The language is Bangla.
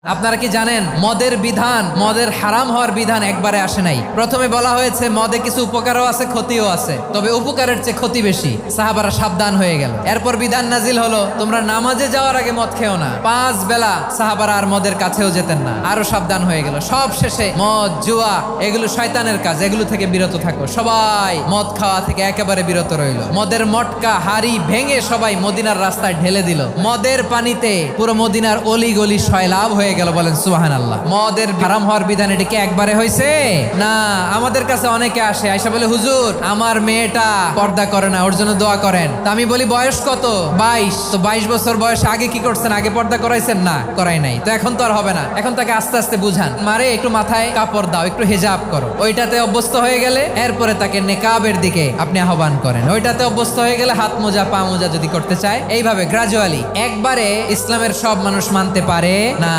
আপনারা কি জানেন মদের বিধান, মদের হারাম হওয়ার বিধান একবারে আসে নাই। প্রথমে বলা হয়েছে মদে কিছু উপকারও আছে ক্ষতিও আছে, তবে উপকারের চেয়ে ক্ষতি বেশি। সাহাবারা সাবধান হয়ে গেল। এরপর বিধান নাজিল হলো তোমরা নামাজে যাওয়ার আগে মদ খেও না। 5 বেলা সাহাবারা আর মদের কাছেও যেতেন না, আরো সাবধান হয়ে গেল। সব শেষে মদ জুয়া এগুলো শয়তানের কাজ, এগুলো থেকে বিরত থাকো। সবাই মদ খাওয়া থেকে একেবারে বিরত রইল। মদের মটকা হাড়ি ভেঙে সবাই মদিনার রাস্তায় ঢেলে দিল। মদের পানিতে পুরো মদিনার অলি গলি সয়লাভ হয়ে গেল। বলেন সুবহানাল্লাহ। মদের হারাম হওয়ার বিধান এটা কি একবারে হয়েছে? না। আমাদের কাছে অনেকে আসে, আয়সা বলে হুজুর আমার মেয়েটা পর্দা করে না, ওর জন্য দোয়া করেন। তা আমি বলি বয়স কত? 22। তো 22 বছর বয়সে আগে কি করছেন? আগে পর্দা করাইছেন? না, করাই নাই। তো এখন তো আর হবে না। এখন তাকে আস্তে আস্তে বুঝান, মারে একটু মাথায় কাপড় দাও, একটু হিজাব করো। ওইটাতে অভ্যস্ত হয়ে গেলে এরপরে তাকে নেকাবের দিকে আপনি আহ্বান করেন। ওইটাতে অভ্যস্ত হয়ে গেলে হাত মোজা পা মোজা যদি করতে চায়, এইভাবে গ্রাজুয়ালি। একবারে ইসলামের সব মানুষ মানতে পারে না।